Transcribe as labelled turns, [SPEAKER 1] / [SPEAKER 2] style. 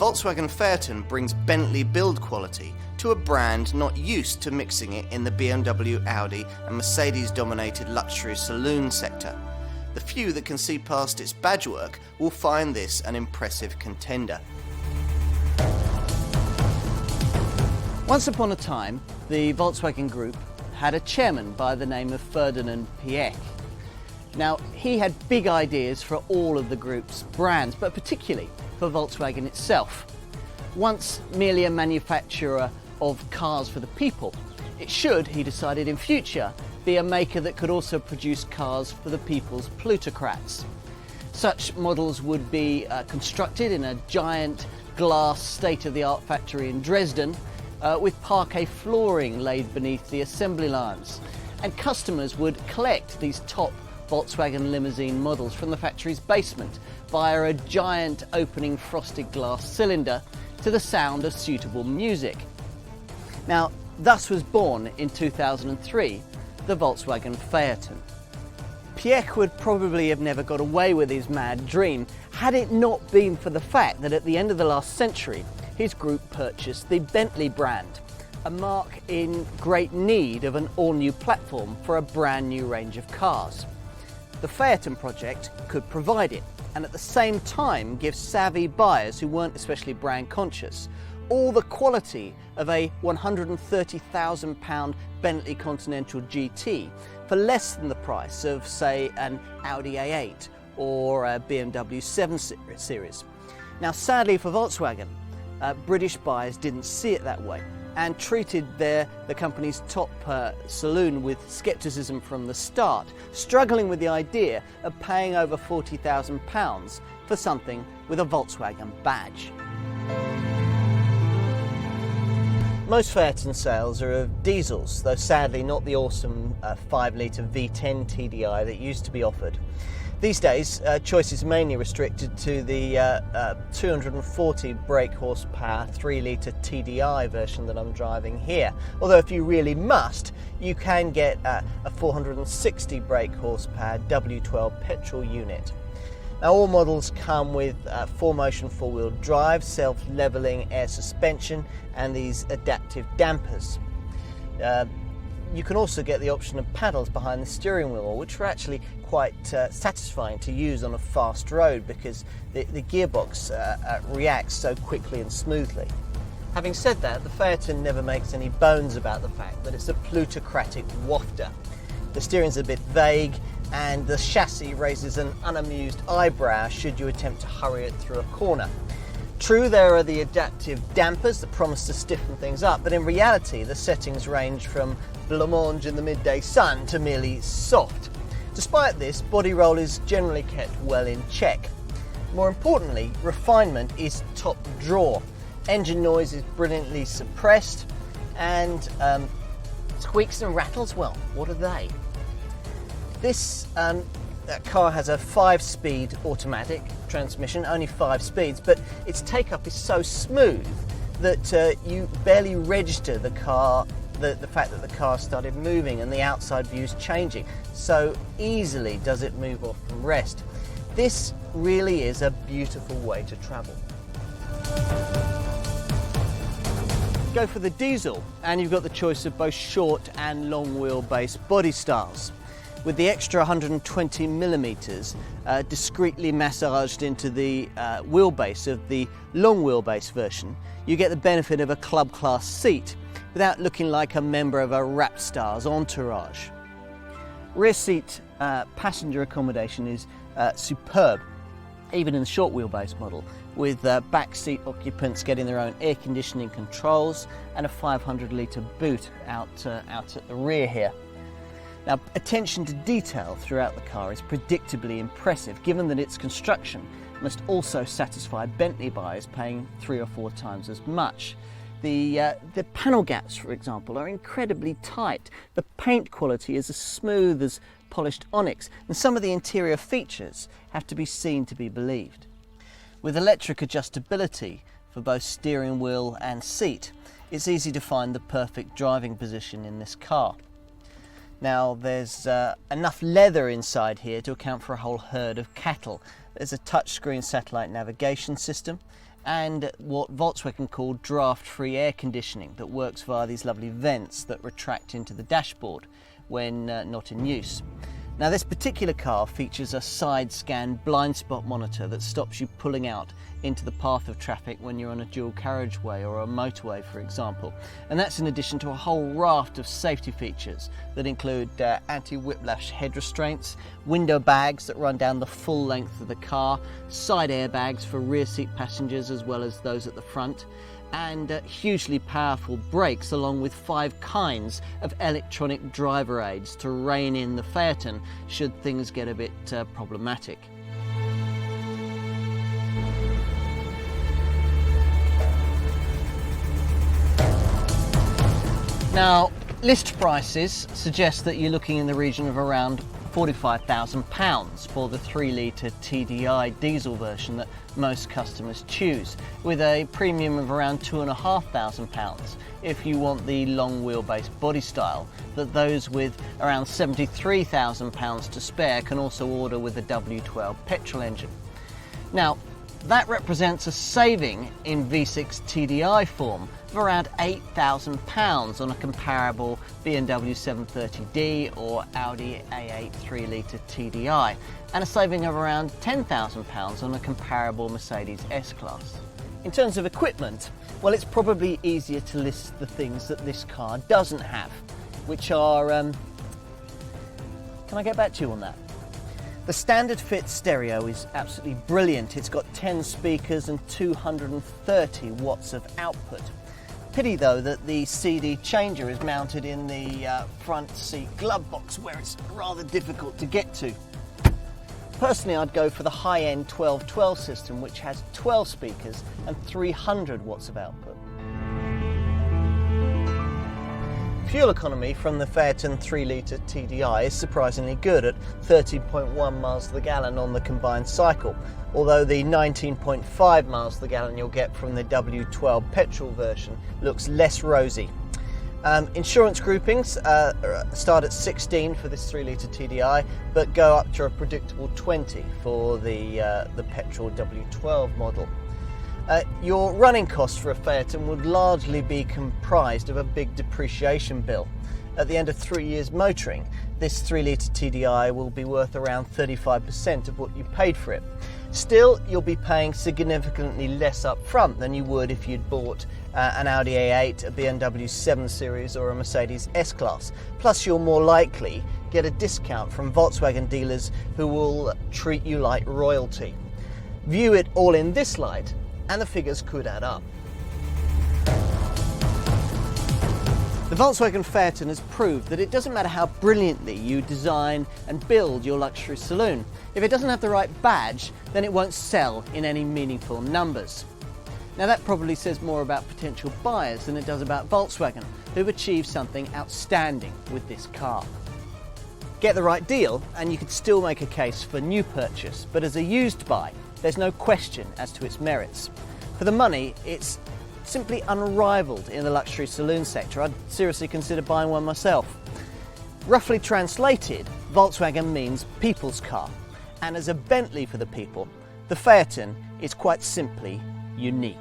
[SPEAKER 1] Volkswagen Phaeton brings Bentley build quality to a brand not used to mixing it in the BMW, Audi and Mercedes-dominated luxury saloon sector. The few that can see past its badgework will find this an impressive contender. Once upon a time, the Volkswagen Group had a chairman by the name of Ferdinand Piëch. Now, he had big ideas for all of the group's brands, but particularly for Volkswagen itself. Once merely a manufacturer of cars for the people, it should, he decided in future, be a maker that could also produce cars for the people's plutocrats. Such models would be constructed in a giant glass state-of-the-art factory in Dresden, with parquet flooring laid beneath the assembly lines. And customers would collect these top Volkswagen limousine models from the factory's basement via a giant opening frosted glass cylinder to the sound of suitable music. Now, thus was born in 2003 the Volkswagen Phaeton. Piëch would probably have never got away with his mad dream had it not been for the fact that at the end of the last century his group purchased the Bentley brand, a marque in great need of an all-new platform for a brand new range of cars. The Phaeton project could provide it, and at the same time give savvy buyers who weren't especially brand conscious all the quality of a £130,000 Bentley Continental GT for less than the price of, say, an Audi A8 or a BMW 7 Series. Now, sadly for Volkswagen, British buyers didn't see it that way and treated the company's top saloon with scepticism from the start, struggling with the idea of paying over £40,000 for something with a Volkswagen badge. Most Phaeton sales are of diesels, though sadly not the awesome 5-litre V10 TDI that used to be offered. These days, choice is mainly restricted to the 240 brake horsepower 3-litre TDI version that I'm driving here. Although if you really must, you can get a 460 brake horsepower W12 petrol unit. Now, all models come with 4-motion 4-wheel drive, self-leveling air suspension and these adaptive dampers. You can also get the option of paddles behind the steering wheel, which are actually quite satisfying to use on a fast road because the gearbox reacts so quickly and smoothly. Having said that, the Phaeton never makes any bones about the fact that it's a plutocratic wafter. The steering's a bit vague and the chassis raises an unamused eyebrow should you attempt to hurry it through a corner. True, there are the adaptive dampers that promise to stiffen things up, but in reality the settings range from blancmange in the midday sun to merely soft. Despite this, body roll is generally kept well in check. More importantly, refinement is top drawer. Engine noise is brilliantly suppressed, and squeaks and rattles, well, what are they? This car has a 5-speed automatic transmission, only 5 speeds, but its take-up is so smooth that you barely register the fact that the car started moving and the outside view's changing. So easily does it move off from rest. This really is a beautiful way to travel. Go for the diesel and you've got the choice of both short and long wheelbase body styles. With the extra 120mm discreetly massaged into the wheelbase of the long wheelbase version, you get the benefit of a club class seat without looking like a member of a rap star's entourage. Rear seat passenger accommodation is superb, even in the short wheelbase model, with back seat occupants getting their own air conditioning controls and a 500-litre boot out at the rear here. Now, attention to detail throughout the car is predictably impressive, given that its construction must also satisfy Bentley buyers paying 3 or 4 times as much. The panel gaps, for example, are incredibly tight. The paint quality is as smooth as polished onyx, and some of the interior features have to be seen to be believed. With electric adjustability for both steering wheel and seat, it's easy to find the perfect driving position in this car. Now, there's enough leather inside here to account for a whole herd of cattle. There's a touchscreen satellite navigation system, and what Volkswagen call draft-free air conditioning that works via these lovely vents that retract into the dashboard when not in use. Now, this particular car features a side scan blind spot monitor that stops you pulling out into the path of traffic when you're on a dual carriageway or a motorway, for example. And that's in addition to a whole raft of safety features that include anti-whiplash head restraints, window bags that run down the full length of the car, side airbags for rear seat passengers as well as those at the front, and hugely powerful brakes, along with 5 kinds of electronic driver aids to rein in the Phaeton should things get a bit problematic. Now, list prices suggest that you're looking in the region of around £45,000 for the 3-litre TDI diesel version that most customers choose, with a premium of around £2,500 if you want the long wheelbase body style that those with around £73,000 to spare can also order with a W12 petrol engine. Now, that represents a saving in V6 TDI form of around £8,000 on a comparable BMW 730D or Audi A8 3-litre TDI, and a saving of around £10,000 on a comparable Mercedes S-Class. In terms of equipment, well, it's probably easier to list the things that this car doesn't have, which are... Can I get back to you on that? The standard fit stereo is absolutely brilliant. It's got 10 speakers and 230 watts of output. Pity though that the CD changer is mounted in the front seat glove box where it's rather difficult to get to. Personally, I'd go for the high-end 1212 system, which has 12 speakers and 300 watts of output. Fuel economy from the Phaeton 3-litre TDI is surprisingly good at 13.1 miles to the gallon on the combined cycle, although the 19.5 miles to the gallon you'll get from the W12 petrol version looks less rosy. Insurance groupings start at 16 for this 3-litre TDI, but go up to a predictable 20 for the petrol W12 model. Your running costs for a Phaeton would largely be comprised of a big depreciation bill. At the end of 3 years motoring, this 3-litre TDI will be worth around 35% of what you paid for it. Still, you'll be paying significantly less up front than you would if you'd bought an Audi A8, a BMW 7 Series or a Mercedes S-Class. Plus, you'll more likely get a discount from Volkswagen dealers who will treat you like royalty. View it all in this light, and the figures could add up. The Volkswagen Phaeton has proved that it doesn't matter how brilliantly you design and build your luxury saloon. If it doesn't have the right badge, then it won't sell in any meaningful numbers. Now, that probably says more about potential buyers than it does about Volkswagen, who've achieved something outstanding with this car. Get the right deal and you could still make a case for new purchase, but as a used buy, there's no question as to its merits. For the money, it's simply unrivaled in the luxury saloon sector. I'd seriously consider buying one myself. Roughly translated, Volkswagen means people's car, and as a Bentley for the people, the Phaeton is quite simply unique.